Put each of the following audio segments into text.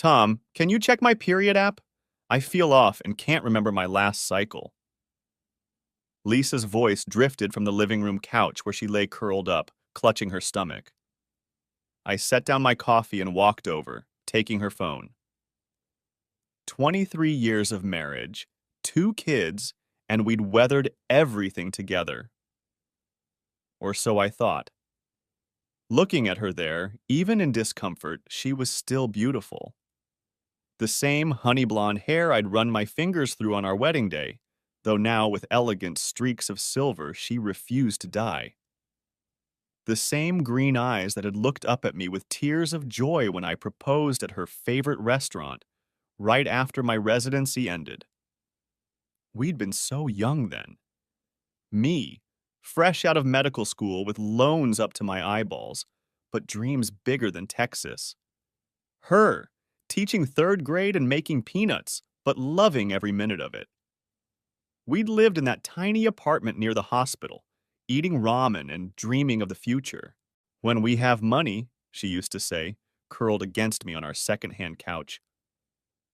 Tom, can you check my period app? I feel off and can't remember my last cycle. Lisa's voice drifted from the living room couch where she lay curled up, clutching her stomach. I set down my coffee and walked over, taking her phone. 23 years of marriage, 2 kids, and we'd weathered everything together. Or so I thought. Looking at her there, even in discomfort, she was still beautiful. The same honey blonde hair I'd run my fingers through on our wedding day, though now with elegant streaks of silver she refused to dye. The same green eyes that had looked up at me with tears of joy when I proposed at her favorite restaurant, right after my residency ended. We'd been so young then. Me, fresh out of medical school with loans up to my eyeballs, but dreams bigger than Texas. Her, teaching 3rd grade and making peanuts, but loving every minute of it. We'd lived in that tiny apartment near the hospital, eating ramen and dreaming of the future. When we have money, she used to say, curled against me on our second-hand couch.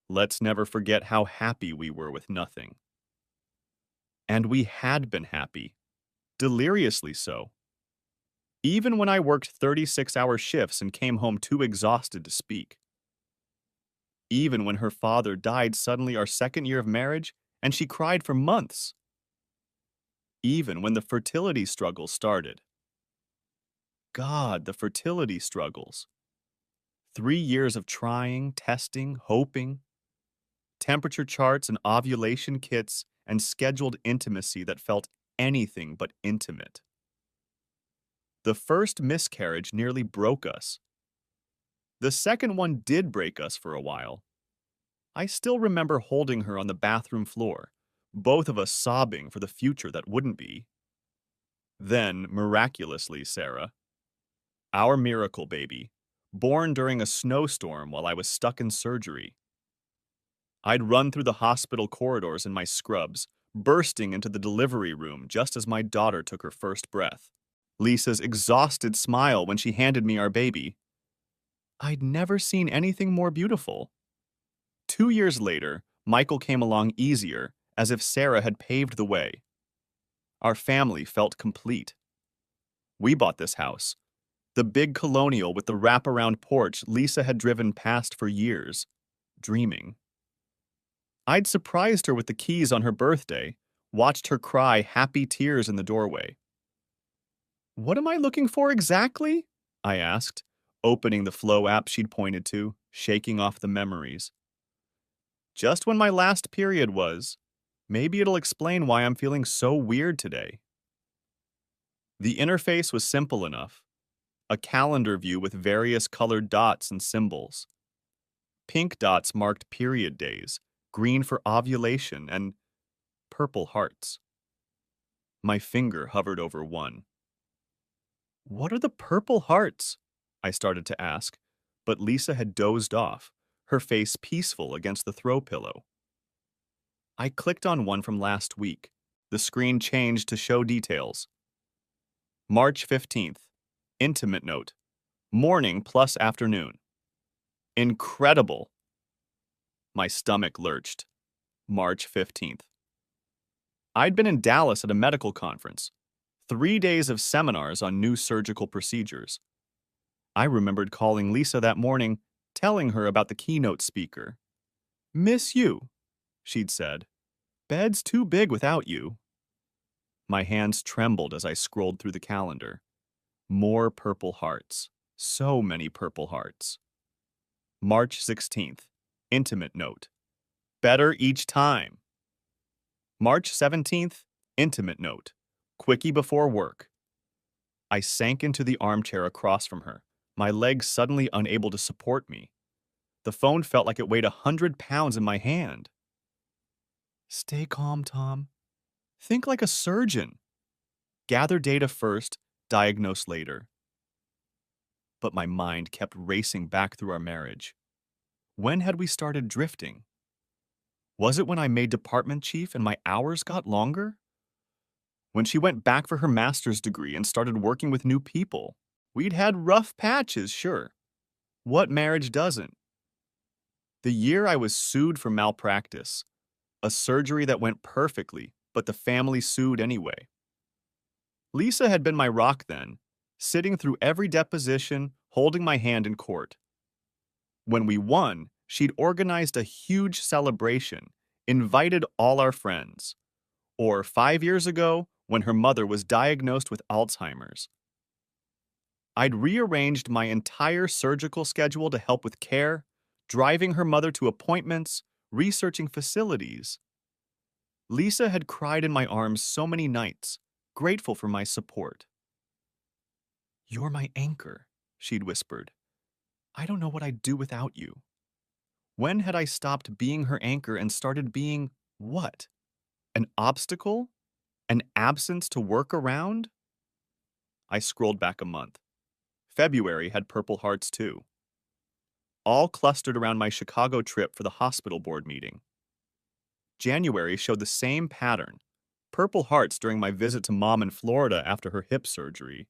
Let's never forget how happy we were with nothing. And we had been happy, deliriously so. Even when I worked 36-hour shifts and came home too exhausted to speak. Even when her father died suddenly our 2nd year of marriage and she cried for months. Even when the fertility struggles started. God, the fertility struggles. 3 years of trying, testing, hoping. Temperature charts and ovulation kits and scheduled intimacy that felt anything but intimate. The first miscarriage nearly broke us. The second one did break us for a while. I still remember holding her on the bathroom floor, both of us sobbing for the future that wouldn't be. Then, miraculously, Sarah, our miracle baby, born during a snowstorm while I was stuck in surgery. I'd run through the hospital corridors in my scrubs, bursting into the delivery room just as my daughter took her first breath. Lisa's exhausted smile when she handed me our baby. I'd never seen anything more beautiful. 2 years later, Michael came along easier, as if Sarah had paved the way. Our family felt complete. We bought this house, the big colonial with the wraparound porch Lisa had driven past for years, dreaming. I'd surprised her with the keys on her birthday, watched her cry happy tears in the doorway. What am I looking for exactly? I asked, opening the Flow app she'd pointed to, shaking off the memories. Just when my last period was. Maybe it'll explain why I'm feeling so weird today. The interface was simple enough. A calendar view with various colored dots and symbols. Pink dots marked period days, green for ovulation, and purple hearts. My finger hovered over one. What are the purple hearts? I started to ask, but Lisa had dozed off, her face peaceful against the throw pillow. I clicked on one from last week. The screen changed to show details. March 15th. Intimate note. Morning plus afternoon. Incredible. My stomach lurched. March 15th. I'd been in Dallas at a medical conference. 3 days of seminars on new surgical procedures. I remembered calling Lisa that morning, telling her about the keynote speaker. Miss you, she'd said. Bed's too big without you. My hands trembled as I scrolled through the calendar. More purple hearts. So many purple hearts. March 16th. Intimate note. Better each time. March 17th. Intimate note. Quickie before work. I sank into the armchair across from her, my legs suddenly unable to support me. The phone felt like it weighed 100 pounds in my hand. Stay calm, Tom. Think like a surgeon. Gather data first, diagnose later. But my mind kept racing back through our marriage. When had we started drifting? Was it when I made department chief and my hours got longer? When she went back for her master's degree and started working with new people? We'd had rough patches, sure. What marriage doesn't? The year I was sued for malpractice, a surgery that went perfectly, but the family sued anyway. Lisa had been my rock then, sitting through every deposition, holding my hand in court. When we won, she'd organized a huge celebration, invited all our friends. Or 5 years ago, when her mother was diagnosed with Alzheimer's. I'd rearranged my entire surgical schedule to help with care, driving her mother to appointments, researching facilities. Lisa had cried in my arms so many nights, grateful for my support. "You're my anchor," she'd whispered. "I don't know what I'd do without you." When had I stopped being her anchor and started being what? An obstacle? An absence to work around? I scrolled back a month. February had Purple Hearts too, all clustered around my Chicago trip for the hospital board meeting. January showed the same pattern. Purple Hearts during my visit to Mom in Florida after her hip surgery.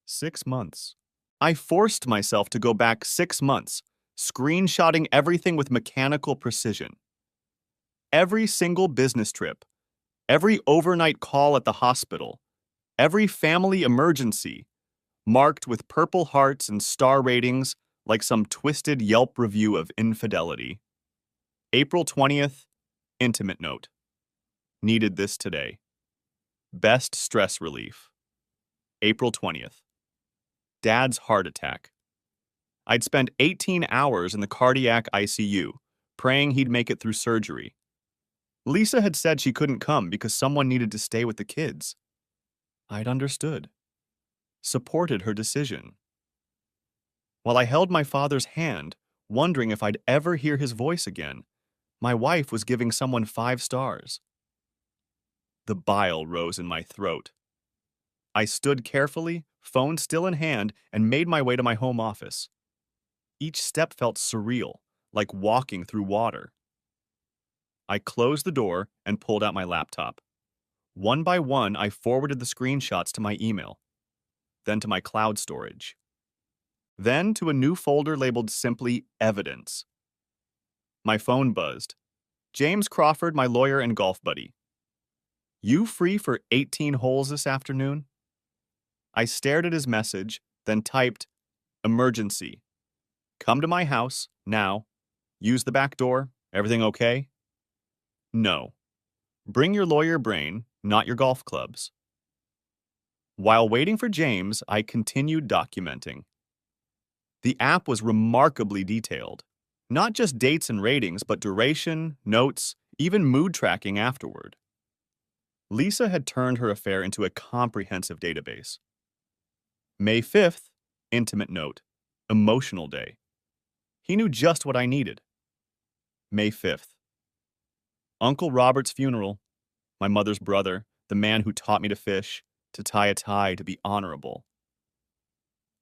6 months. I forced myself to go back 6 months, screenshotting everything with mechanical precision. Every single business trip, every overnight call at the hospital, every family emergency, marked with Purple Hearts and star ratings like some twisted Yelp review of Infidelity. April 20th, intimate note. Needed this today. Best stress relief. April 20th. Dad's heart attack. I'd spent 18 hours in the cardiac ICU, praying he'd make it through surgery. Lisa had said she couldn't come because someone needed to stay with the kids. I'd understood. Supported her decision. While I held my father's hand, wondering if I'd ever hear his voice again, my wife was giving someone 5 stars. The bile rose in my throat. I stood carefully, phone still in hand, and made my way to my home office. Each step felt surreal, like walking through water. I closed the door and pulled out my laptop. One by one, I forwarded the screenshots to my email, then to my cloud storage, then to a new folder labeled simply Evidence. My phone buzzed. James Crawford, my lawyer and golf buddy. "You free for 18 holes this afternoon?" I stared at his message, then typed, "Emergency. Come to my house, now. Use the back door. Everything okay?" "No. Bring your lawyer brain, not your golf clubs." While waiting for James, I continued documenting. The app was remarkably detailed. Not just dates and ratings, but duration, notes, even mood tracking afterward. Lisa had turned her affair into a comprehensive database. May 5th, intimate note, emotional day. He knew just what I needed. May 5th. Uncle Robert's funeral, my mother's brother, the man who taught me to fish, to tie a tie, to be honorable.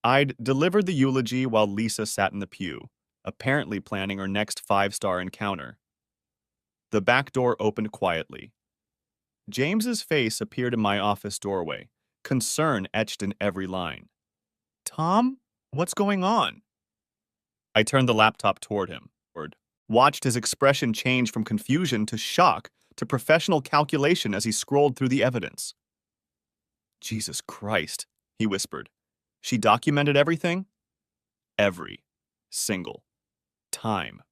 I'd delivered the eulogy while Lisa sat in the pew, apparently planning her next 5-star encounter. The back door opened quietly. James's face appeared in my office doorway, concern etched in every line. "Tom, what's going on?" I turned the laptop toward him, watched his expression change from confusion to shock to professional calculation as he scrolled through the evidence. "Jesus Christ," he whispered. "She documented everything?" "Every single time."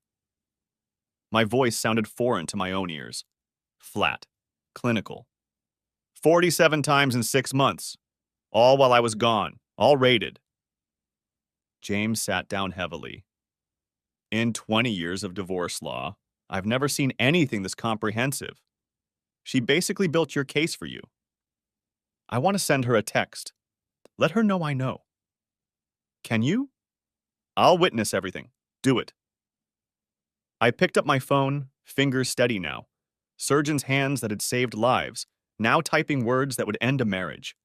My voice sounded foreign to my own ears. Flat. Clinical. 47 times in 6 months. All while I was gone. All rated. James sat down heavily. "In 20 years of divorce law, I've never seen anything this comprehensive. She basically built your case for you. I want to send her a text. Let her know I know." "Can you?" "I'll witness everything. Do it." I picked up my phone, fingers steady now. Surgeon's hands that had saved lives, now typing words that would end a marriage.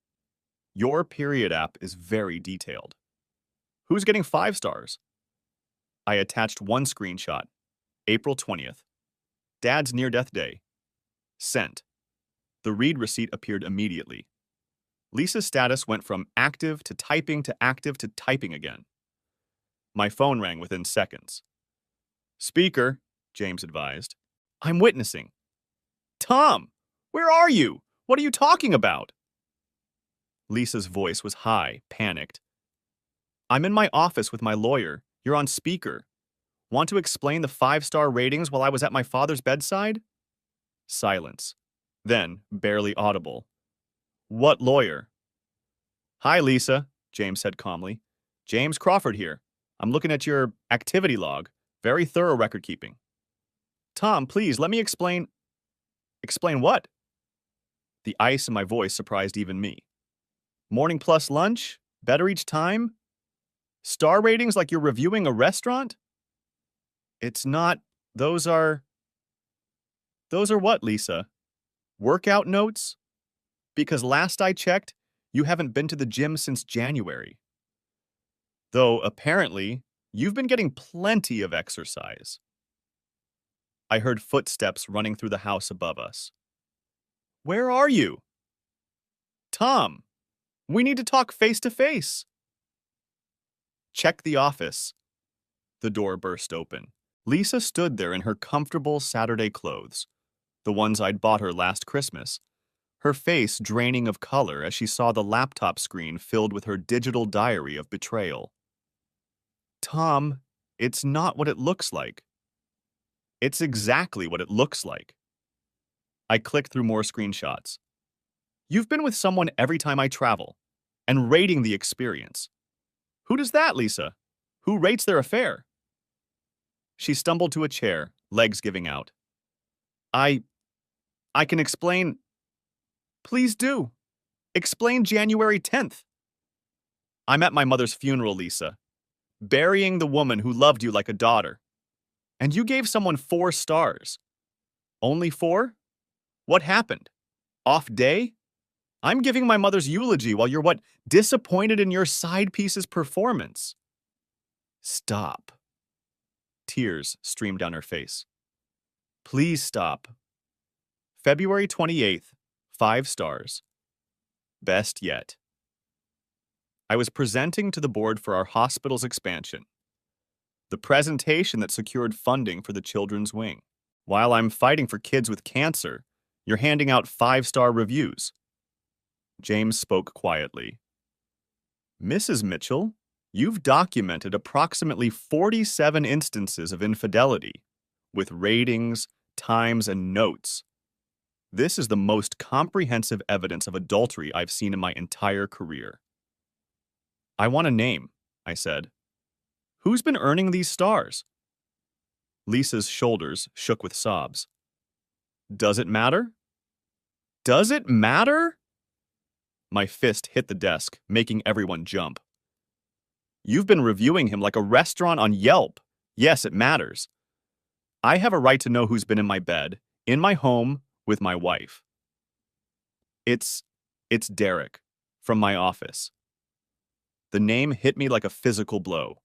"Your period app is very detailed. Who's getting 5 stars?" I attached one screenshot. April 20th. Dad's near-death day. Sent. The read receipt appeared immediately. Lisa's status went from active to typing again. My phone rang within seconds. Speaker, James advised. I'm witnessing. Tom, where are you? What are you talking about? Lisa's voice was high, panicked. I'm in my office with my lawyer. You're on speaker. Want to explain the 5-star ratings while I was at my father's bedside? Silence. Then, barely audible. What lawyer? Hi, Lisa, James said calmly. James Crawford here. I'm looking at your activity log. Very thorough record keeping. Tom, please, let me explain. Explain what? The ice in my voice surprised even me. Morning plus lunch? Better each time? Star ratings like you're reviewing a restaurant? It's not. Those are. Those are what, Lisa? Workout notes? Because last I checked, you haven't been to the gym since January. Though, apparently, you've been getting plenty of exercise. I heard footsteps running through the house above us. Where are you? Tom, we need to talk face to face. Check the office. The door burst open. Lisa stood there in her comfortable Saturday clothes, the ones I'd bought her last Christmas, her face draining of color as she saw the laptop screen filled with her digital diary of betrayal. Tom, it's not what it looks like. It's exactly what it looks like. I clicked through more screenshots. You've been with someone every time I travel, and rating the experience. Who does that, Lisa? Who rates their affair? She stumbled to a chair, legs giving out. I can explain. Please do. Explain January 10th. I'm at my mother's funeral, Lisa. Burying the woman who loved you like a daughter. And you gave someone 4 stars. Only 4? What happened? Off day? I'm giving my mother's eulogy while you're disappointed in your side piece's performance. Stop. Tears streamed down her face. Please stop. February 28th, 5 stars. Best yet. I was presenting to the board for our hospital's expansion. The presentation that secured funding for the children's wing. While I'm fighting for kids with cancer, you're handing out 5-star reviews. James spoke quietly. Mrs. Mitchell, you've documented approximately 47 instances of infidelity, with ratings, times, and notes. This is the most comprehensive evidence of adultery I've seen in my entire career. I want a name, I said. Who's been earning these stars? Lisa's shoulders shook with sobs. Does it matter? Does it matter? My fist hit the desk, making everyone jump. You've been reviewing him like a restaurant on Yelp. Yes, it matters. I have a right to know who's been in my bed, in my home, with my wife. It's Derek, from my office. The name hit me like a physical blow.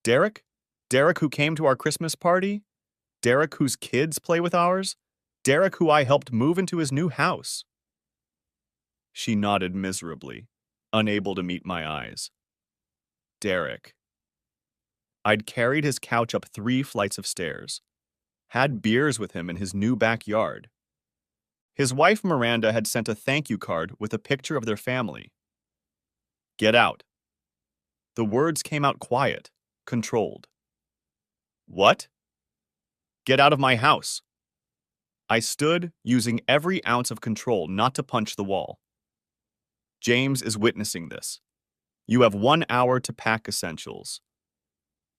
Derek? Derek who came to our Christmas party? Derek whose kids play with ours? Derek who I helped move into his new house? She nodded miserably, unable to meet my eyes. Derek. I'd carried his couch up 3 flights of stairs, had beers with him in his new backyard. His wife Miranda had sent a thank you card with a picture of their family. Get out. The words came out quiet, controlled. What? Get out of my house. I stood, using every ounce of control not to punch the wall. James is witnessing this. You have 1 hour to pack essentials.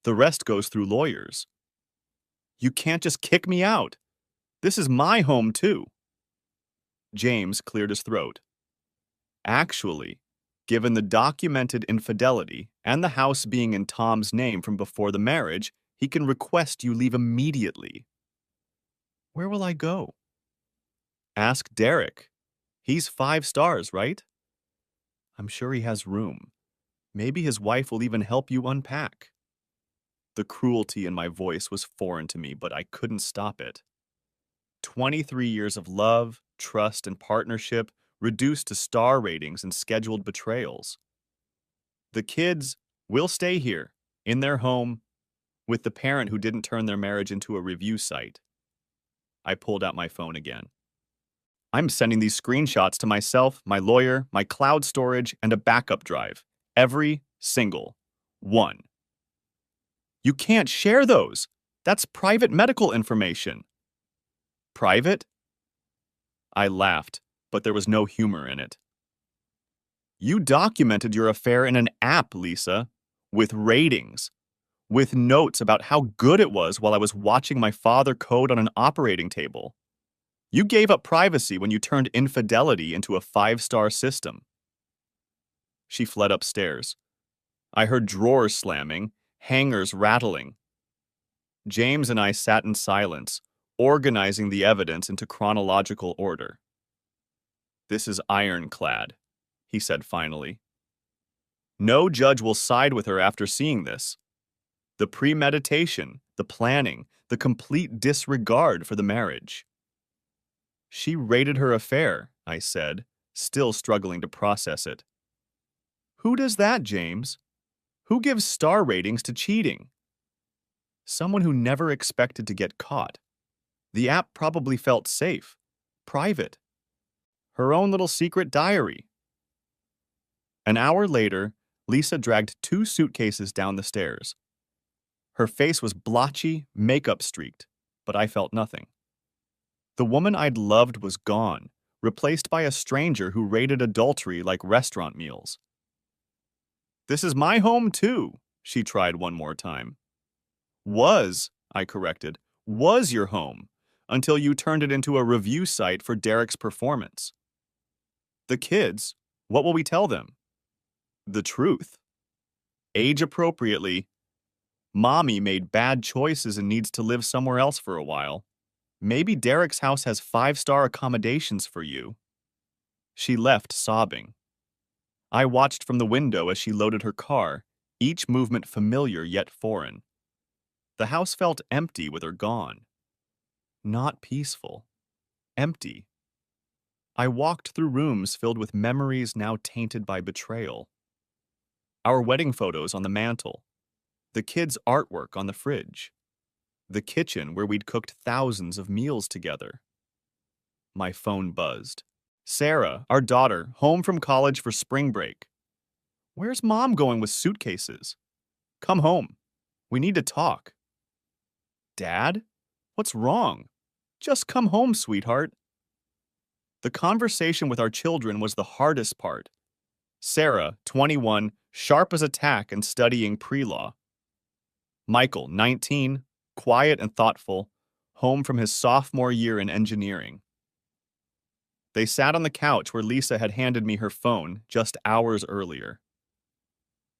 The rest goes through lawyers. You can't just kick me out. This is my home, too. James cleared his throat. Actually, given the documented infidelity and the house being in Tom's name from before the marriage, he can request you leave immediately. Where will I go? Ask Derek. He's 5 stars, right? I'm sure he has room. Maybe his wife will even help you unpack. The cruelty in my voice was foreign to me, but I couldn't stop it. 23 years of love, trust, and partnership reduced to star ratings and scheduled betrayals. The kids will stay here, in their home, with the parent who didn't turn their marriage into a review site. I pulled out my phone again. I'm sending these screenshots to myself, my lawyer, my cloud storage, and a backup drive. Every single one. You can't share those. That's private medical information. Private? I laughed, but there was no humor in it. You documented your affair in an app, Lisa, with ratings, with notes about how good it was while I was watching my father code on an operating table. You gave up privacy when you turned Infidelity into a 5-star system. She fled upstairs. I heard drawers slamming, hangers rattling. James and I sat in silence, organizing the evidence into chronological order. This is ironclad, he said finally. No judge will side with her after seeing this. The premeditation, the planning, the complete disregard for the marriage. She rated her affair, I said, still struggling to process it. Who does that, James? Who gives star ratings to cheating? Someone who never expected to get caught. The app probably felt safe, private. Her own little secret diary. An hour later, Lisa dragged 2 suitcases down the stairs. Her face was blotchy, makeup streaked, but I felt nothing. The woman I'd loved was gone, replaced by a stranger who rated adultery like restaurant meals. This is my home, too, she tried one more time. Was, I corrected, was your home, until you turned it into a review site for Derek's performance. The kids, what will we tell them? The truth. Age appropriately. Mommy made bad choices and needs to live somewhere else for a while. Maybe Derek's house has 5-star accommodations for you. She left sobbing. I watched from the window as she loaded her car, each movement familiar yet foreign. The house felt empty with her gone. Not peaceful. Empty. I walked through rooms filled with memories now tainted by betrayal. Our wedding photos on the mantle. The kids' artwork on the fridge. The kitchen where we'd cooked thousands of meals together. My phone buzzed. Sarah, our daughter, home from college for spring break. Where's Mom going with suitcases? Come home. We need to talk. Dad? What's wrong? Just come home, sweetheart. The conversation with our children was the hardest part. Sarah, 21, sharp as a tack and studying pre-law. Michael, 19, quiet and thoughtful, home from his sophomore year in engineering. They sat on the couch where Lisa had handed me her phone just hours earlier.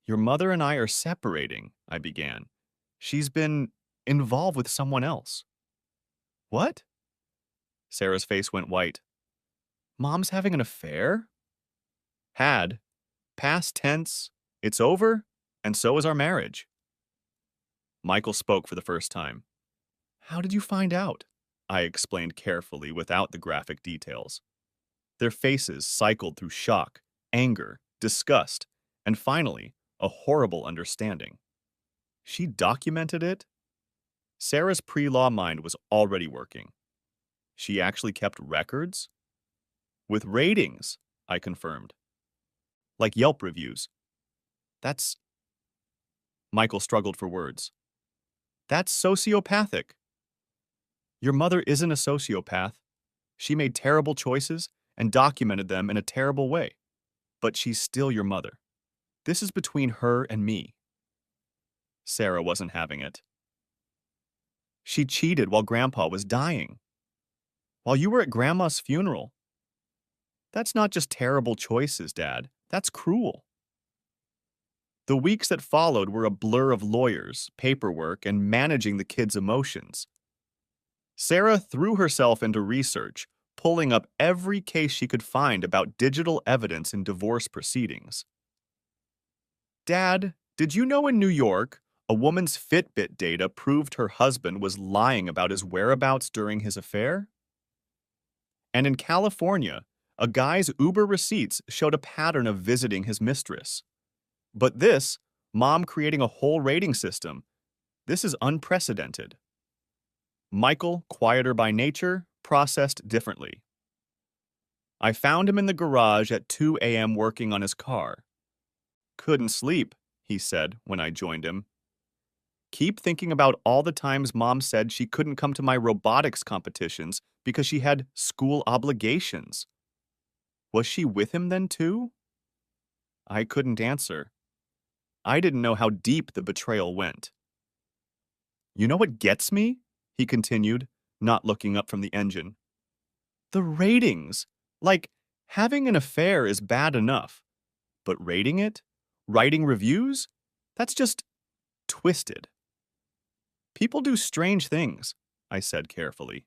Your mother and I are separating, I began. She's been involved with someone else. What? Sarah's face went white. Mom's having an affair? Had. Past tense. It's over, and so is our marriage. Michael spoke for the first time. How did you find out? I explained carefully without the graphic details. Their faces cycled through shock, anger, disgust, and finally, a horrible understanding. She documented it? Sarah's pre-law mind was already working. She actually kept records? With ratings, I confirmed. Like Yelp reviews. That's... Michael struggled for words. That's sociopathic. Your mother isn't a sociopath. She made terrible choices and documented them in a terrible way. But she's still your mother. This is between her and me. Sarah wasn't having it. She cheated while Grandpa was dying. While you were at Grandma's funeral. That's not just terrible choices, Dad. That's cruel. The weeks that followed were a blur of lawyers, paperwork, and managing the kids' emotions. Sarah threw herself into research, pulling up every case she could find about digital evidence in divorce proceedings. Dad, did you know in New York, a woman's Fitbit data proved her husband was lying about his whereabouts during his affair? And in California, a guy's Uber receipts showed a pattern of visiting his mistress. But this, Mom creating a whole rating system, This is unprecedented. Michael, quieter by nature, processed differently. I found him in the garage at 2 a.m. working on his car. Couldn't sleep, he said when I joined him. Keep thinking about all the times Mom said she couldn't come to my robotics competitions because she had school obligations. Was she with him then too? I couldn't answer. I didn't know how deep the betrayal went. You know what gets me? He continued, not looking up from the engine. The ratings. Like, having an affair is bad enough. But rating it? Writing reviews? That's just twisted. People do strange things, I said carefully.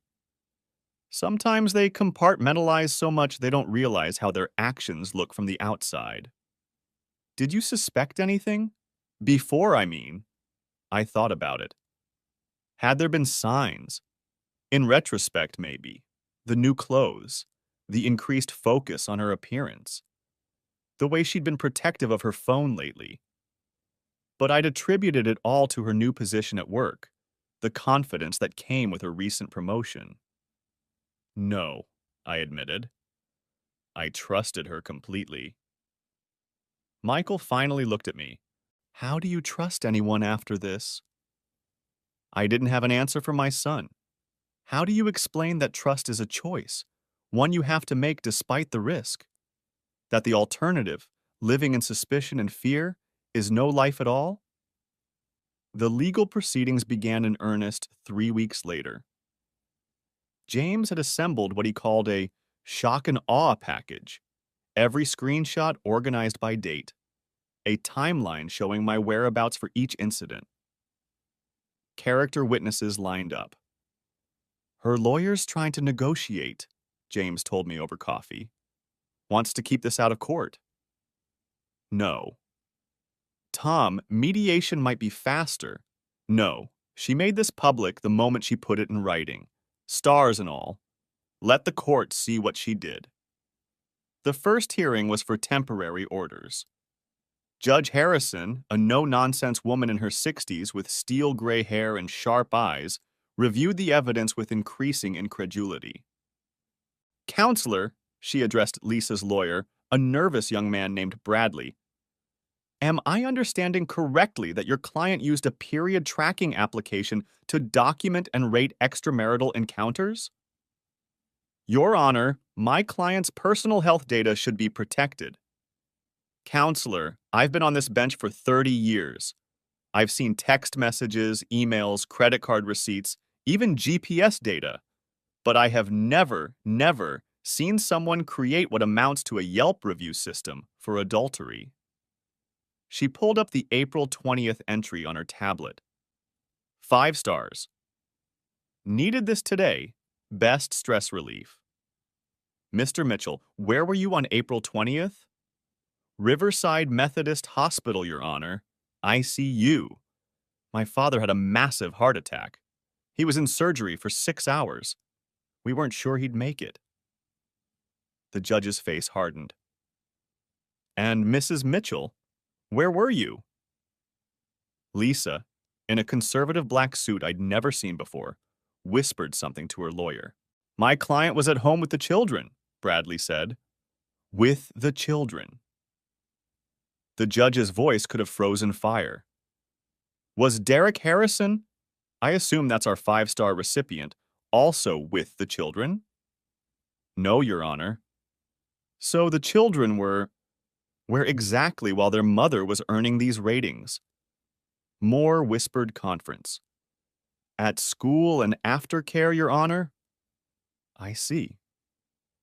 Sometimes they compartmentalize so much they don't realize how their actions look from the outside. Did you suspect anything? Before, I mean. I thought about it. Had there been signs? In retrospect, maybe. The new clothes. The increased focus on her appearance. The way she'd been protective of her phone lately. But I'd attributed it all to her new position at work, the confidence that came with her recent promotion. No, I admitted. I trusted her completely. Michael finally looked at me. How do you trust anyone after this? I didn't have an answer for my son. How do you explain that trust is a choice, one you have to make despite the risk? That the alternative, living in suspicion and fear, is no life at all? The legal proceedings began in earnest 3 weeks later. James had assembled what he called a shock and awe package, every screenshot organized by date, a timeline showing my whereabouts for each incident. Character witnesses lined up. Her lawyer's trying to negotiate, James told me over coffee. Wants to keep this out of court. No. Tom, mediation might be faster. No, she made this public the moment she put it in writing. Stars and all. Let the court see what she did. The first hearing was for temporary orders. Judge Harrison, a no-nonsense woman in her 60s with steel gray hair and sharp eyes, reviewed the evidence with increasing incredulity. Counselor, she addressed Lisa's lawyer, a nervous young man named Bradley. Am I understanding correctly that your client used a period tracking application to document and rate extramarital encounters? Your Honor, my client's personal health data should be protected. Counselor, I've been on this bench for 30 years. I've seen text messages, emails, credit card receipts, even GPS data. But I have never seen someone create what amounts to a Yelp review system for adultery. She pulled up the April 20th entry on her tablet. 5 stars. Needed this today. Best stress relief. Mr. Mitchell, where were you on April 20th? Riverside Methodist Hospital, Your Honor. ICU. My father had a massive heart attack. He was in surgery for 6 hours. We weren't sure he'd make it. The judge's face hardened. And Mrs. Mitchell, where were you? Lisa, in a conservative black suit I'd never seen before, whispered something to her lawyer. My client was at home with the children, Bradley said. With the children. The judge's voice could have frozen fire. Was Derek Harrison, I assume that's our 5-star recipient, also with the children? No, Your Honor. So the children were where exactly while their mother was earning these ratings? More whispered conference. At school and aftercare, Your Honor? I see.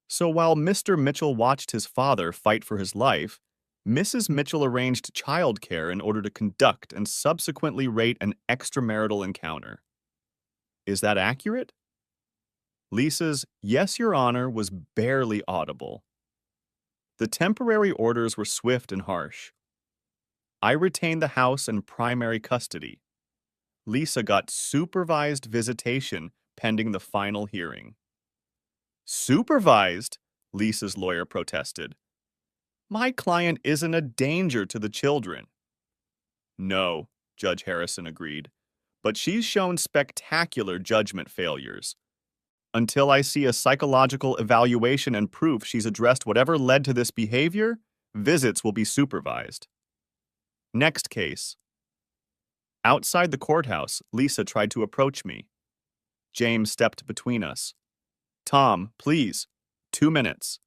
So while Mr. Mitchell watched his father fight for his life, Mrs. Mitchell arranged childcare in order to conduct and subsequently rate an extramarital encounter. Is that accurate? Lisa's "Yes, Your Honor" was barely audible. The temporary orders were swift and harsh. I retained the house in primary custody. Lisa got supervised visitation pending the final hearing. Supervised? Lisa's lawyer protested. My client isn't a danger to the children. No, Judge Harrison agreed. but she's shown spectacular judgment failures. Until I see a psychological evaluation and proof she's addressed whatever led to this behavior, visits will be supervised. Next case. Outside the courthouse, Lisa tried to approach me. James stepped between us. Tom, please, 2 minutes.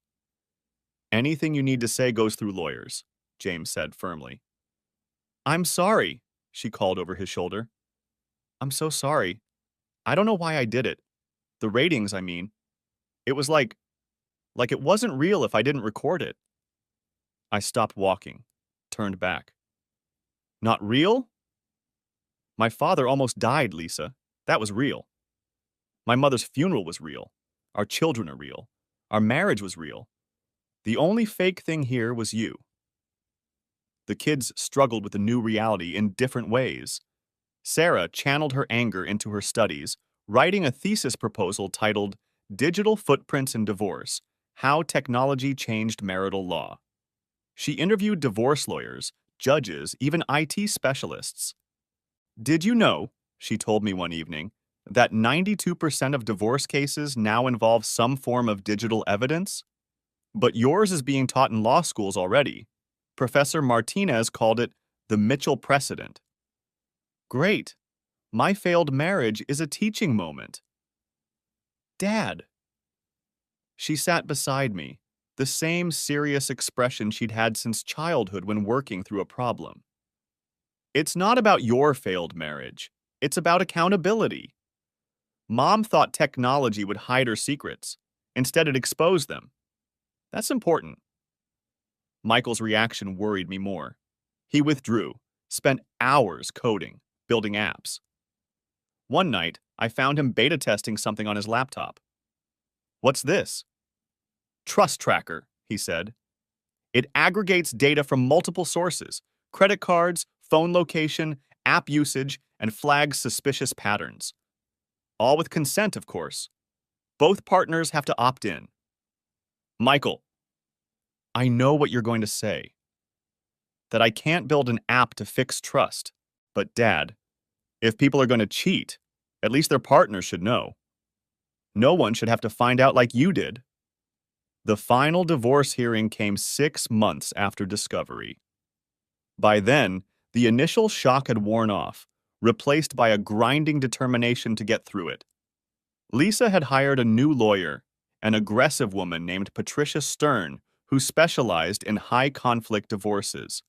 Anything you need to say goes through lawyers, James said firmly. I'm sorry, she called over his shoulder. I'm so sorry. I don't know why I did it. The ratings, I mean. It was like it wasn't real if I didn't record it. I stopped walking, turned back. Not real? My father almost died, Lisa. That was real. My mother's funeral was real. Our children are real. Our marriage was real. The only fake thing here was you. The kids struggled with the new reality in different ways. Sarah channeled her anger into her studies, writing a thesis proposal titled Digital Footprints in Divorce: How Technology Changed Marital Law. She interviewed divorce lawyers, judges, even IT specialists. Did you know, she told me one evening, that 92% of divorce cases now involve some form of digital evidence? But yours is being taught in law schools already. Professor Martinez called it the Mitchell precedent. Great. My failed marriage is a teaching moment. Dad. She sat beside me, the same serious expression she'd had since childhood when working through a problem. It's not about your failed marriage. It's about accountability. Mom thought technology would hide her secrets. Instead, it exposed them. That's important. Michael's reaction worried me more. He withdrew, spent hours coding, building apps. One night, I found him beta testing something on his laptop. What's this? Trust Tracker, he said. It aggregates data from multiple sources, credit cards, phone location, app usage, and flags suspicious patterns. All with consent, of course. Both partners have to opt in. Michael, I know what you're going to say. That I can't build an app to fix trust. But Dad, if people are going to cheat, at least their partners should know. No one should have to find out like you did. The final divorce hearing came 6 months after discovery. By then, the initial shock had worn off, replaced by a grinding determination to get through it. Lisa had hired a new lawyer, an aggressive woman named Patricia Stern, who specialized in high-conflict divorces.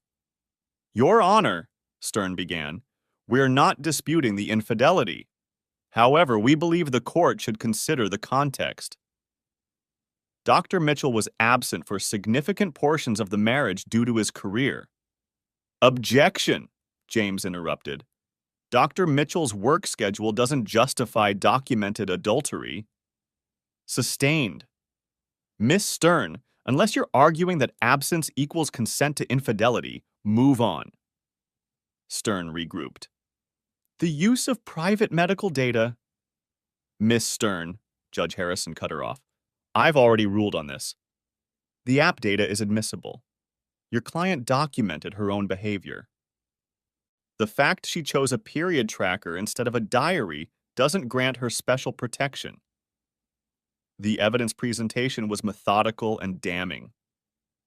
Your Honor, Stern began, we're not disputing the infidelity. However, we believe the court should consider the context. Dr. Mitchell was absent for significant portions of the marriage due to his career. Objection, James interrupted. Dr. Mitchell's work schedule doesn't justify documented adultery. Sustained. Miss Stern, unless you're arguing that absence equals consent to infidelity, move on. Stern regrouped. The use of private medical data. Miss Stern, Judge Harrison cut her off. I've already ruled on this. The app data is admissible. Your client documented her own behavior. The fact she chose a period tracker instead of a diary doesn't grant her special protection. The evidence presentation was methodical and damning.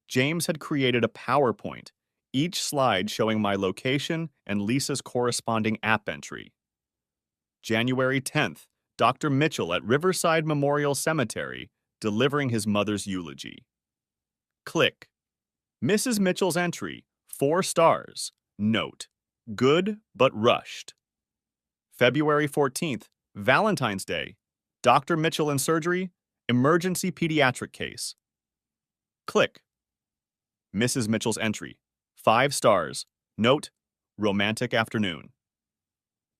James had created a PowerPoint, each slide showing my location and Lisa's corresponding app entry. January 10th, Dr. Mitchell at Riverside Memorial Cemetery, delivering his mother's eulogy. Click. Mrs. Mitchell's entry, 4 stars. Note, good but rushed. February 14th, Valentine's Day, Dr. Mitchell in surgery, emergency pediatric case. Click. Mrs. Mitchell's entry, 5 stars. Note, romantic afternoon.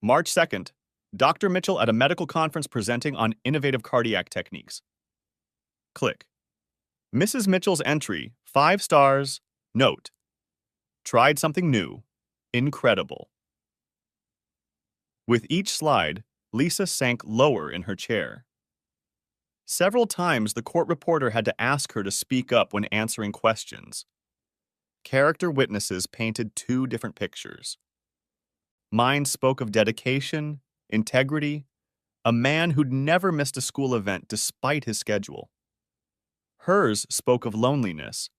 March 2nd, Dr. Mitchell at a medical conference presenting on innovative cardiac techniques. Click. Mrs. Mitchell's entry, 5 stars. Note, tried something new. Incredible. With each slide, Lisa sank lower in her chair. Several times, the court reporter had to ask her to speak up when answering questions. Character witnesses painted 2 different pictures. Mine spoke of dedication, integrity, a man who'd never missed a school event despite his schedule. Hers spoke of loneliness,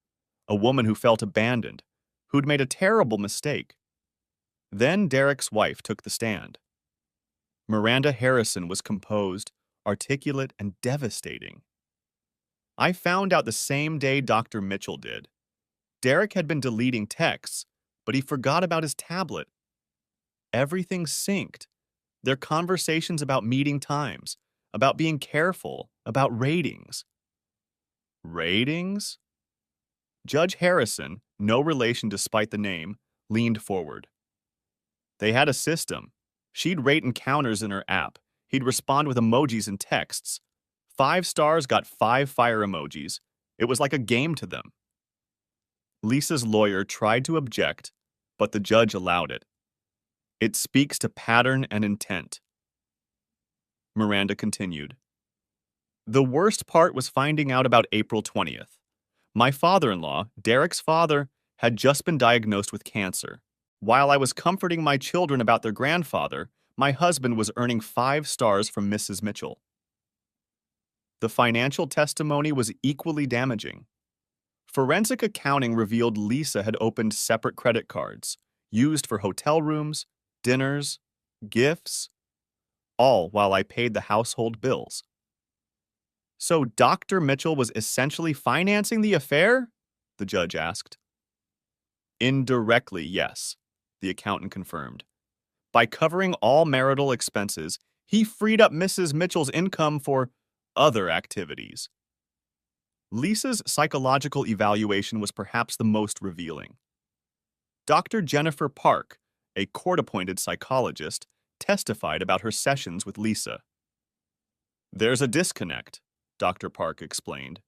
a woman who felt abandoned, who'd made a terrible mistake. Then Derek's wife took the stand. Miranda Harrison was composed, articulate, and devastating. I found out the same day Dr. Mitchell did. Derek had been deleting texts, but he forgot about his tablet. Everything synced. Their conversations about meeting times, about being careful, about ratings. Ratings? Judge Harrison, no relation despite the name, leaned forward. They had a system. She'd rate encounters in her app. He'd respond with emojis and texts. 5 stars got 5 fire emojis. It was like a game to them. Lisa's lawyer tried to object, but the judge allowed it. It speaks to pattern and intent. Miranda continued. The worst part was finding out about April 20th. My father-in-law, Derek's father, had just been diagnosed with cancer. While I was comforting my children about their grandfather, my husband was earning 5 stars from Mrs. Mitchell. The financial testimony was equally damaging. Forensic accounting revealed Lisa had opened separate credit cards, used for hotel rooms, dinners, gifts, all while I paid the household bills. So Dr. Mitchell was essentially financing the affair? The judge asked. Indirectly, yes, the accountant confirmed. By covering all marital expenses, he freed up Mrs. Mitchell's income for other activities. Lisa's psychological evaluation was perhaps the most revealing. Dr. Jennifer Park, a court-appointed psychologist, testified about her sessions with Lisa. There's a disconnect, Dr. Park explained.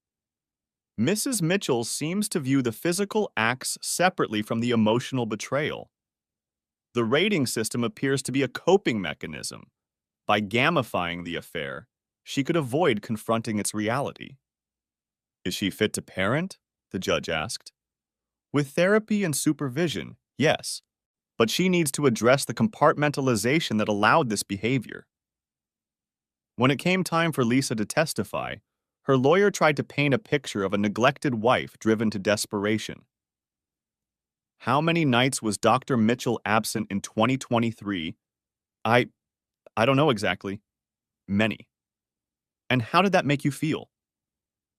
Mrs. Mitchell seems to view the physical acts separately from the emotional betrayal. The rating system appears to be a coping mechanism. By gamifying the affair, she could avoid confronting its reality. Is she fit to parent? The judge asked. With therapy and supervision, yes, but she needs to address the compartmentalization that allowed this behavior. When it came time for Lisa to testify, her lawyer tried to paint a picture of a neglected wife driven to desperation. How many nights was Dr. Mitchell absent in 2023? I don't know exactly. Many. And how did that make you feel?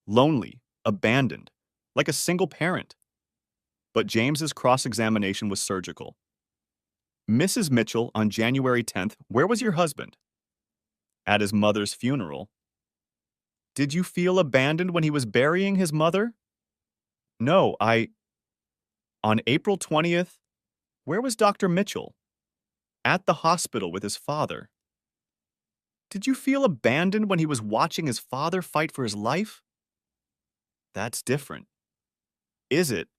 Lonely, abandoned, like a single parent. But James's cross-examination was surgical. Mrs. Mitchell, on January 10th, where was your husband? At his mother's funeral. Did you feel abandoned when he was burying his mother? No, On April 20th, where was Dr. Mitchell? At the hospital with his father. Did you feel abandoned when he was watching his father fight for his life? That's different. Is it?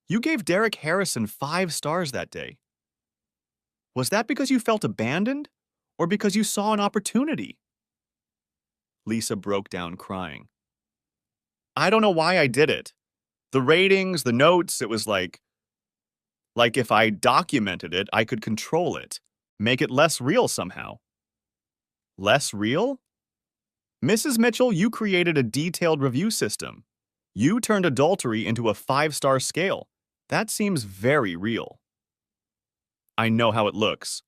You gave Derek Harrison 5 stars that day. Was that because you felt abandoned, or because you saw an opportunity? Lisa broke down crying. I don't know why I did it. The ratings, the notes, it was like if I documented it, I could control it, make it less real somehow. Less real? Mrs. Mitchell, you created a detailed review system. You turned adultery into a 5-star scale. That seems very real. I know how it looks.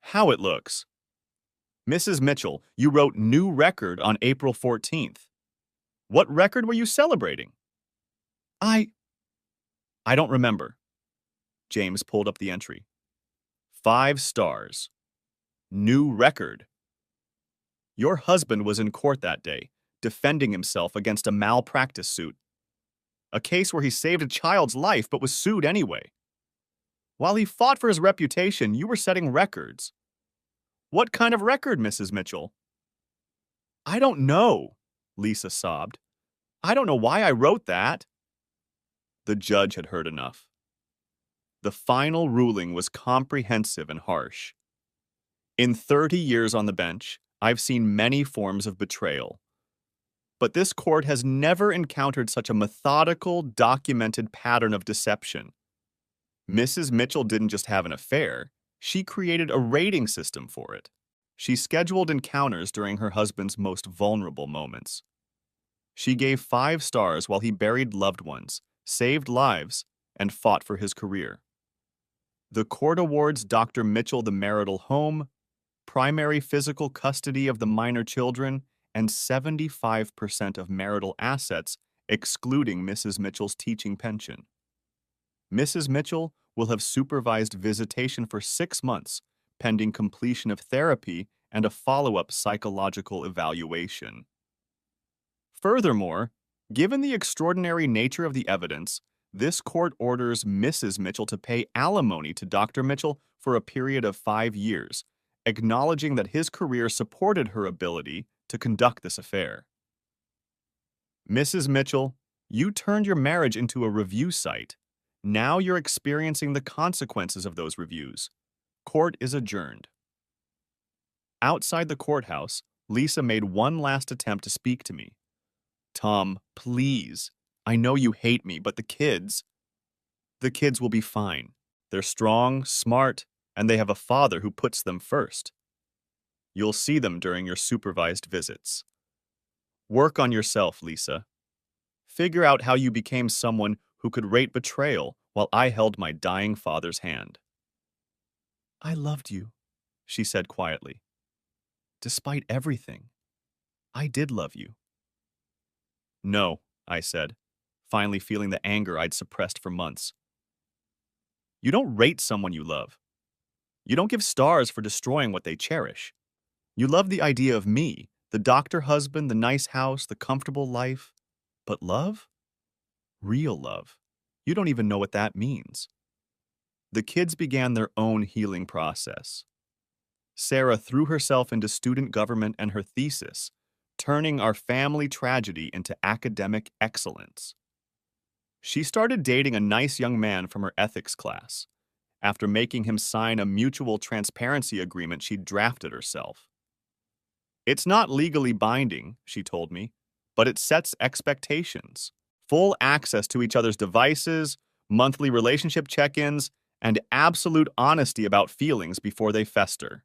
How it looks. Mrs. Mitchell, you wrote new record on April 14th. What record were you celebrating? I don't remember. James pulled up the entry. 5 stars. New record. Your husband was in court that day, defending himself against a malpractice suit. A case where he saved a child's life but was sued anyway. While he fought for his reputation, you were setting records. What kind of record, Mrs. Mitchell? I don't know, Lisa sobbed. I don't know why I wrote that. The judge had heard enough. The final ruling was comprehensive and harsh. In 30 years on the bench, I've seen many forms of betrayal. But this court has never encountered such a methodical, documented pattern of deception. Mrs. Mitchell didn't just have an affair, she created a rating system for it. She scheduled encounters during her husband's most vulnerable moments. She gave 5 stars while he buried loved ones, saved lives, and fought for his career. The court awards Dr. Mitchell the marital home, primary physical custody of the minor children, and 75% of marital assets, excluding Mrs. Mitchell's teaching pension. Mrs. Mitchell will have supervised visitation for 6 months, pending completion of therapy and a follow-up psychological evaluation. Furthermore, given the extraordinary nature of the evidence, this court orders Mrs. Mitchell to pay alimony to Dr. Mitchell for a period of 5 years, acknowledging that his career supported her ability to conduct this affair. Mrs. Mitchell, you turned your marriage into a review site. Now you're experiencing the consequences of those reviews. Court is adjourned. Outside the courthouse, Lisa made one last attempt to speak to me. Tom, please. I know you hate me, but the kids will be fine. They're strong, smart, and they have a father who puts them first. You'll see them during your supervised visits. Work on yourself, Lisa. Figure out how you became someone who could rate betrayal while I held my dying father's hand. I loved you, she said quietly. Despite everything, I did love you. No, I said, finally feeling the anger I'd suppressed for months. You don't rate someone you love. You don't give stars for destroying what they cherish. You love the idea of me, the doctor husband, the nice house, the comfortable life. But love? Real love. You don't even know what that means. The kids began their own healing process. Sarah threw herself into student government and her thesis, turning our family tragedy into academic excellence. She started dating a nice young man from her ethics class, after making him sign a mutual transparency agreement she'd drafted herself. It's not legally binding, she told me, but it sets expectations. Full access to each other's devices, monthly relationship check-ins, and absolute honesty about feelings before they fester.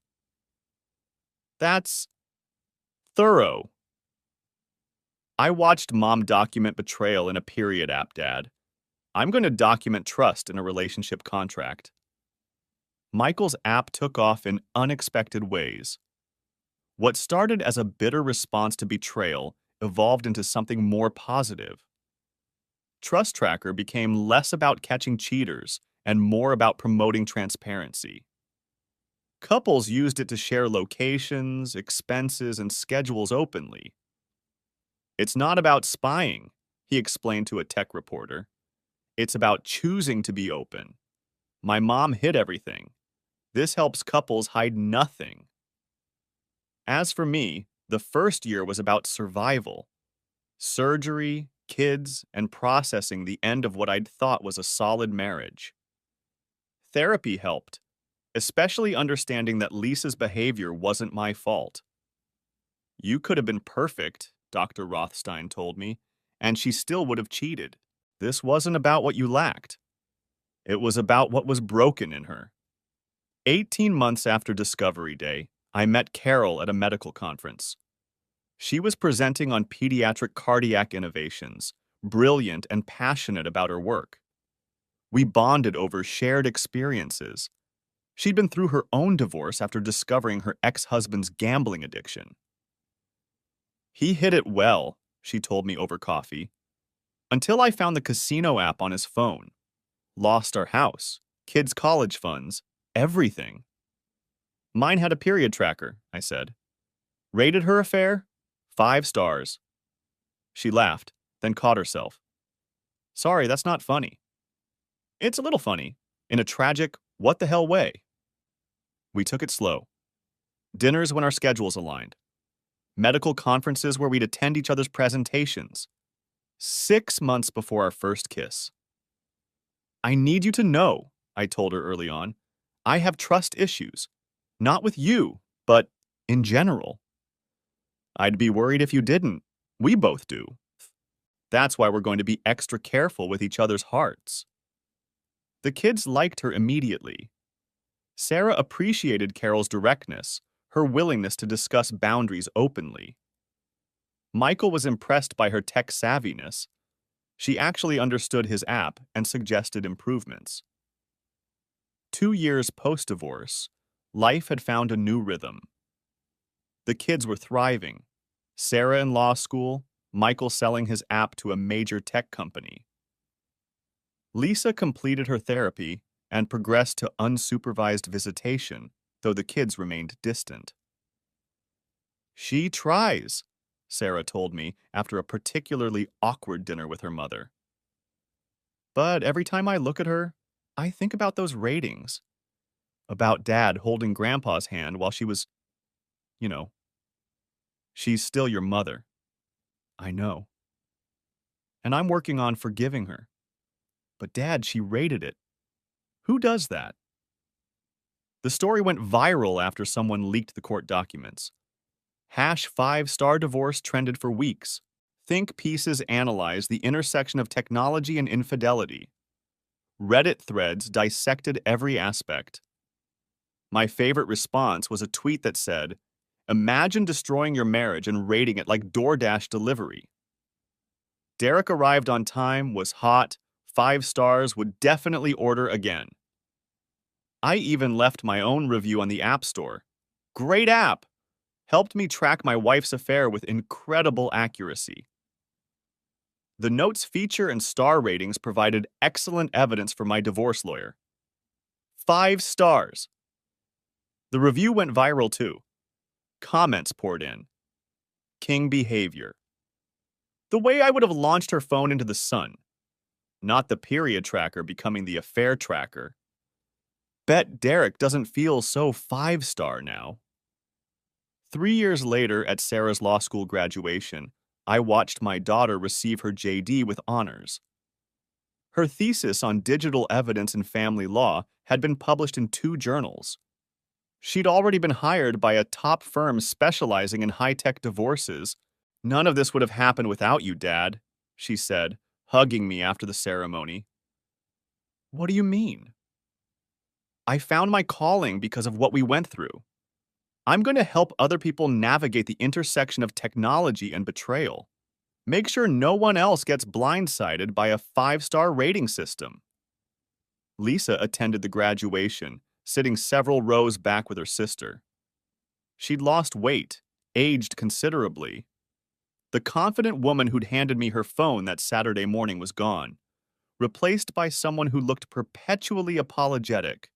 That's thorough. I watched Mom document betrayal in a period app, Dad. I'm going to document trust in a relationship contract. Michael's app took off in unexpected ways. What started as a bitter response to betrayal evolved into something more positive. Trust Tracker became less about catching cheaters and more about promoting transparency. Couples used it to share locations, expenses, and schedules openly. It's not about spying, he explained to a tech reporter. It's about choosing to be open. My mom hid everything. This helps couples hide nothing. As for me, the first year was about survival. Surgery, kids, and processing the end of what I'd thought was a solid marriage. Therapy helped, especially understanding that Lisa's behavior wasn't my fault. You could have been perfect, Dr. Rothstein told me, and she still would have cheated. This wasn't about what you lacked. It was about what was broken in her. 18 months after Discovery Day, I met Carol at a medical conference. She was presenting on pediatric cardiac innovations, brilliant and passionate about her work. We bonded over shared experiences. She'd been through her own divorce after discovering her ex-husband's gambling addiction. He hid it well, she told me over coffee, until I found the casino app on his phone. Lost our house, kids' college funds, everything. Mine had a period tracker, I said. Rated her affair? 5 stars. She laughed, then caught herself. Sorry, that's not funny. It's a little funny, in a tragic, what the hell way. We took it slow. Dinners when our schedules aligned. Medical conferences where we'd attend each other's presentations. 6 months before our first kiss. I need you to know, I told her early on, I have trust issues. Not with you, but in general. I'd be worried if you didn't. We both do. That's why we're going to be extra careful with each other's hearts. The kids liked her immediately. Sarah appreciated Carol's directness, her willingness to discuss boundaries openly. Michael was impressed by her tech savviness. She actually understood his app and suggested improvements. 2 years post-divorce, life had found a new rhythm. The kids were thriving. Sarah in law school, Michael selling his app to a major tech company. Lisa completed her therapy and progressed to unsupervised visitation, though the kids remained distant. She tries, Sarah told me after a particularly awkward dinner with her mother. But every time I look at her, I think about those ratings. About Dad holding Grandpa's hand while she was, you know, she's still your mother. I know. And I'm working on forgiving her. But Dad, she rated it. Who does that? The story went viral after someone leaked the court documents. #5-star divorce trended for weeks. Think pieces analyzed the intersection of technology and infidelity. Reddit threads dissected every aspect. My favorite response was a tweet that said, "Imagine destroying your marriage and rating it like DoorDash delivery." Derek arrived on time, was hot, 5 stars, would definitely order again. I even left my own review on the App Store. Great app! Helped me track my wife's affair with incredible accuracy. The note's feature and star ratings provided excellent evidence for my divorce lawyer. 5 stars. The review went viral too. Comments poured in. King behavior. The way I would have launched her phone into the sun. Not the period tracker becoming the affair tracker. Bet Derek doesn't feel so 5-star now. 3 years later, at Sarah's law school graduation, I watched my daughter receive her JD with honors. Her thesis on digital evidence in family law had been published in 2 journals. She'd already been hired by a top firm specializing in high-tech divorces. "None of this would have happened without you, Dad," she said, hugging me after the ceremony. What do you mean? I found my calling because of what we went through. I'm going to help other people navigate the intersection of technology and betrayal. Make sure no one else gets blindsided by a 5-star rating system. Lisa attended the graduation, sitting several rows back with her sister. She'd lost weight, aged considerably. The confident woman who'd handed me her phone that Saturday morning was gone, replaced by someone who looked perpetually apologetic.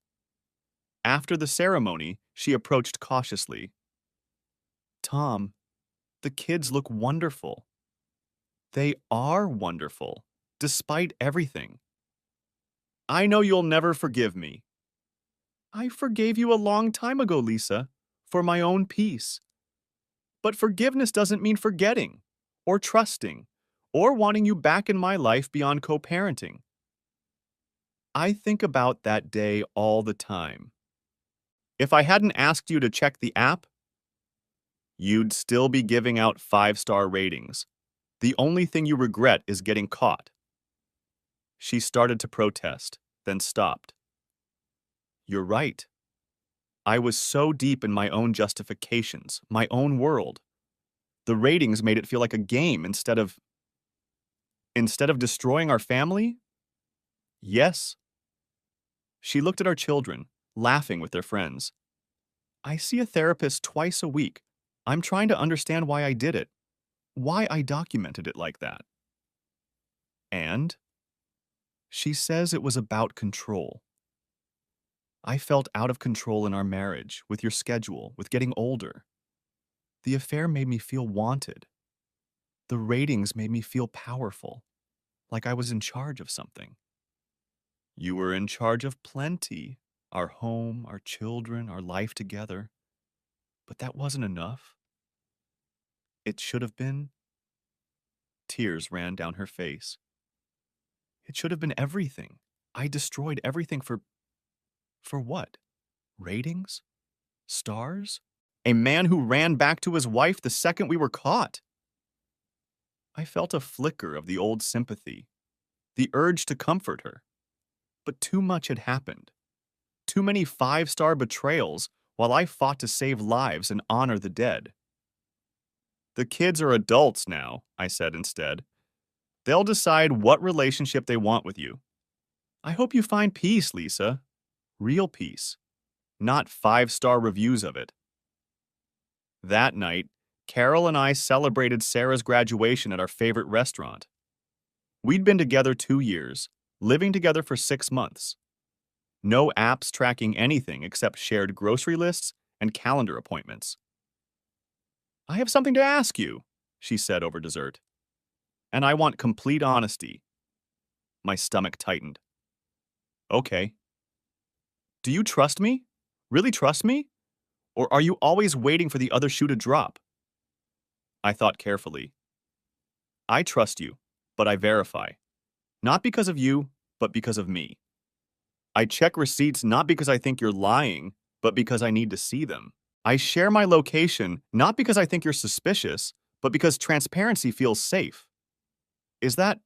After the ceremony, she approached cautiously. "Tom, the kids look wonderful." "They are wonderful, despite everything." "I know you'll never forgive me." "I forgave you a long time ago, Lisa, for my own peace." "But forgiveness doesn't mean forgetting, or trusting, or wanting you back in my life beyond co-parenting." I think about that day all the time. If I hadn't asked you to check the app, you'd still be giving out 5-star ratings. The only thing you regret is getting caught. She started to protest, then stopped. You're right. I was so deep in my own justifications, my own world. The ratings made it feel like a game instead of destroying our family? Yes. She looked at our children, laughing with their friends. I see a therapist twice a week. I'm trying to understand why I did it, why I documented it like that. And she says it was about control. I felt out of control in our marriage, with your schedule, with getting older. The affair made me feel wanted. The ratings made me feel powerful, like I was in charge of something. You were in charge of plenty, our home, our children, our life together. But that wasn't enough. It should have been. Tears ran down her face. It should have been everything. I destroyed everything for what? Ratings? Stars? A man who ran back to his wife the second we were caught. I felt a flicker of the old sympathy, the urge to comfort her. But too much had happened. Too many five-star betrayals while I fought to save lives and honor the dead. The kids are adults now, I said instead. They'll decide what relationship they want with you. I hope you find peace, Lisa. Real peace. Not five-star reviews of it. That night, Carol and I celebrated Sarah's graduation at our favorite restaurant. We'd been together 2 years, living together for 6 months. No apps tracking anything except shared grocery lists and calendar appointments. I have something to ask you, she said over dessert. And I want complete honesty. My stomach tightened. Okay. Do you trust me? Really trust me? Or are you always waiting for the other shoe to drop? I thought carefully. I trust you, but I verify. Not because of you, but because of me. I check receipts not because I think you're lying, but because I need to see them. I share my location not because I think you're suspicious, but because transparency feels safe. Is that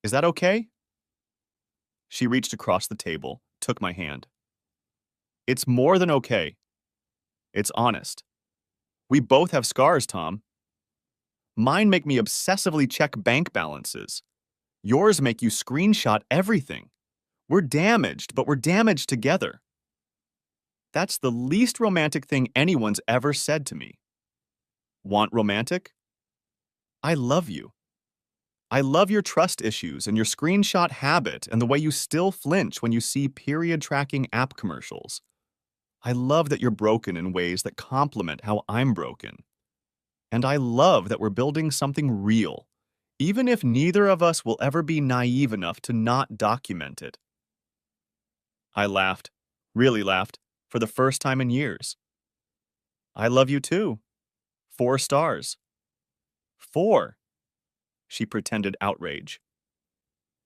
okay? She reached across the table, took my hand. It's more than okay. It's honest. We both have scars, Tom. Mine make me obsessively check bank balances. Yours make you screenshot everything. We're damaged, but we're damaged together. That's the least romantic thing anyone's ever said to me. Want romantic? I love you. I love your trust issues and your screenshot habit and the way you still flinch when you see period tracking app commercials. I love that you're broken in ways that complement how I'm broken. And I love that we're building something real, even if neither of us will ever be naive enough to not document it. I laughed, really laughed, for the first time in years. I love you too. 4 stars. 4. She pretended outrage.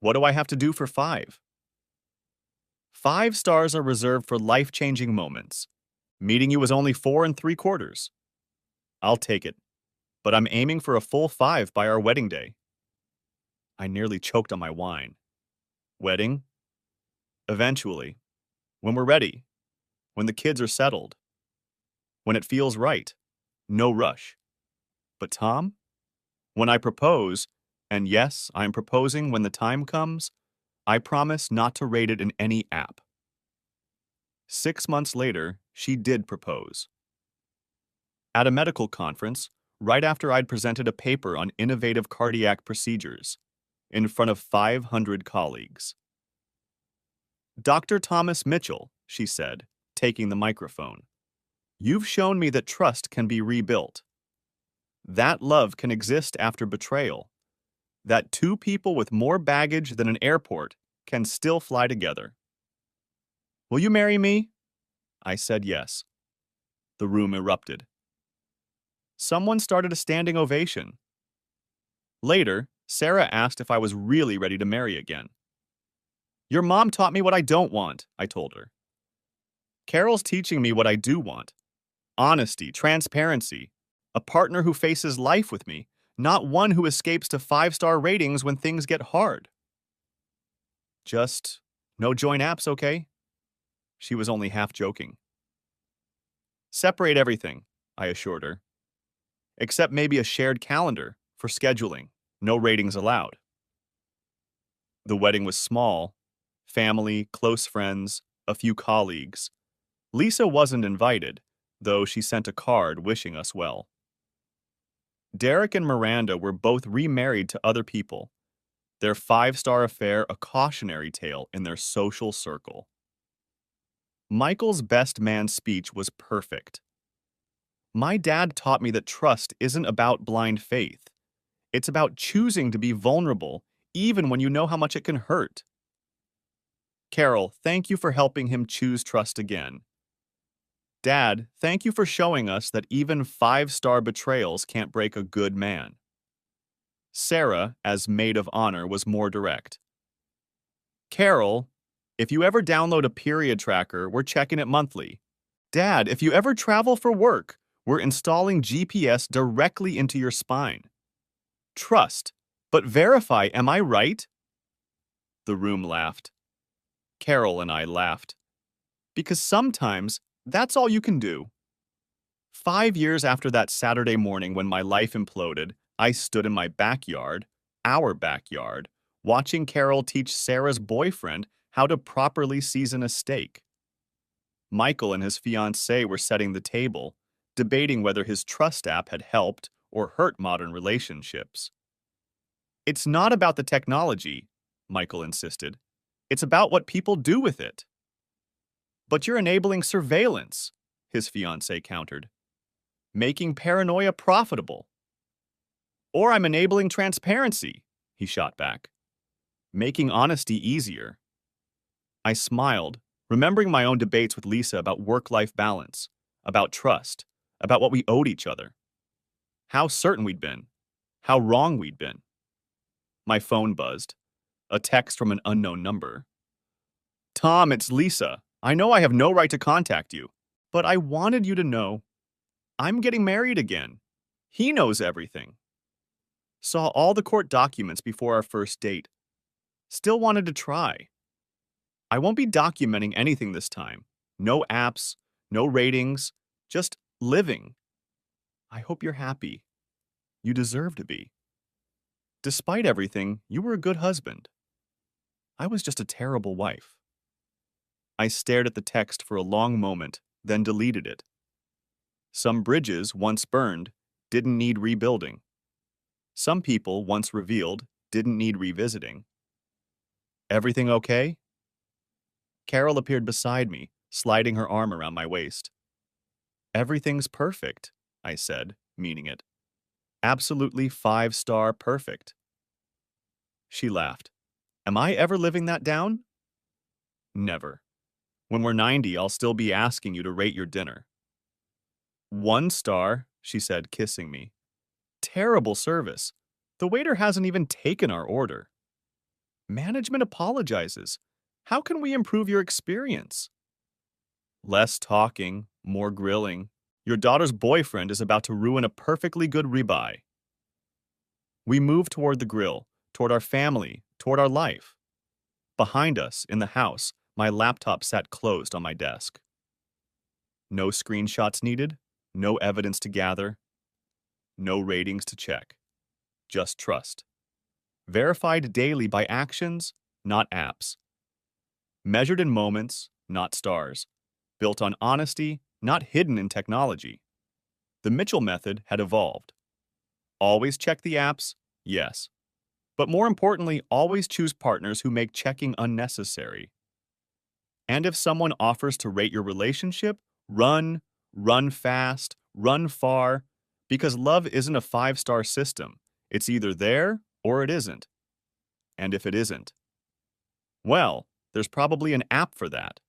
What do I have to do for 5? 5 stars are reserved for life-changing moments. Meeting you was only 4 3/4. I'll take it, but I'm aiming for a full 5 by our wedding day. I nearly choked on my wine. Wedding? Eventually. When we're ready. When the kids are settled. When it feels right. No rush. But Tom? When I propose, and yes, I'm proposing when the time comes, I promise not to rate it in any app. 6 months later, she did propose. At a medical conference, right after I'd presented a paper on innovative cardiac procedures, in front of 500 colleagues. Dr. Thomas Mitchell, she said, taking the microphone, you've shown me that trust can be rebuilt. That love can exist after betrayal. That 2 people with more baggage than an airport can still fly together. Will you marry me? I said yes. The room erupted. Someone started a standing ovation. Later, Sarah asked if I was really ready to marry again. Your mom taught me what I don't want, I told her. Carol's teaching me what I do want. Honesty, transparency, a partner who faces life with me, not one who escapes to 5-star ratings when things get hard. Just no join apps, okay? She was only half joking. Separate everything, I assured her. Except maybe a shared calendar for scheduling. No ratings allowed. The wedding was small. Family, close friends, a few colleagues. Lisa wasn't invited, though she sent a card wishing us well. Derek and Miranda were both remarried to other people, their 5-star affair a cautionary tale in their social circle. Michael's best man speech was perfect. My dad taught me that trust isn't about blind faith. It's about choosing to be vulnerable, even when you know how much it can hurt. Carol, thank you for helping him choose trust again. Dad, thank you for showing us that even 5-star betrayals can't break a good man. Sarah, as maid of honor, was more direct. Carol, if you ever download a period tracker, we're checking it monthly. Dad, if you ever travel for work, we're installing GPS directly into your spine. Trust, but verify, am I right? The room laughed. Carol and I laughed. Because sometimes that's all you can do. 5 years after that Saturday morning when my life imploded, I stood in my backyard, our backyard, watching Carol teach Sarah's boyfriend how to properly season a steak. Michael and his fiancée were setting the table, debating whether his trust app had helped or hurt modern relationships. It's not about the technology, Michael insisted. It's about what people do with it. But you're enabling surveillance, his fiancée countered, making paranoia profitable. Or I'm enabling transparency, he shot back, making honesty easier. I smiled, remembering my own debates with Lisa about work-life balance, about trust, about what we owed each other. How certain we'd been, how wrong we'd been. My phone buzzed, a text from an unknown number. Tom, it's Lisa. I know I have no right to contact you, but I wanted you to know I'm getting married again. He knows everything. Saw all the court documents before our first date. Still wanted to try. I won't be documenting anything this time. No apps, no ratings, just living. I hope you're happy. You deserve to be. Despite everything, you were a good husband. I was just a terrible wife. I stared at the text for a long moment, then deleted it. Some bridges, once burned, didn't need rebuilding. Some people, once revealed, didn't need revisiting. Everything okay? Carol appeared beside me, sliding her arm around my waist. Everything's perfect, I said, meaning it. Absolutely 5-star perfect. She laughed. Am I ever living that down? Never. When we're 90, I'll still be asking you to rate your dinner. 1 star, she said, kissing me. Terrible service. The waiter hasn't even taken our order. Management apologizes. How can we improve your experience? Less talking, more grilling. Your daughter's boyfriend is about to ruin a perfectly good ribeye. We moved toward the grill, toward our family, toward our life. Behind us, in the house, my laptop sat closed on my desk. No screenshots needed, no evidence to gather, no ratings to check. Just trust. Verified daily by actions, not apps. Measured in moments, not stars. Built on honesty, not hidden in technology. The Mitchell method had evolved. Always check the apps? Yes. But more importantly, always choose partners who make checking unnecessary. And if someone offers to rate your relationship, run fast, run far, because love isn't a 5-star system. It's either there or it isn't. And if it isn't, well, there's probably an app for that.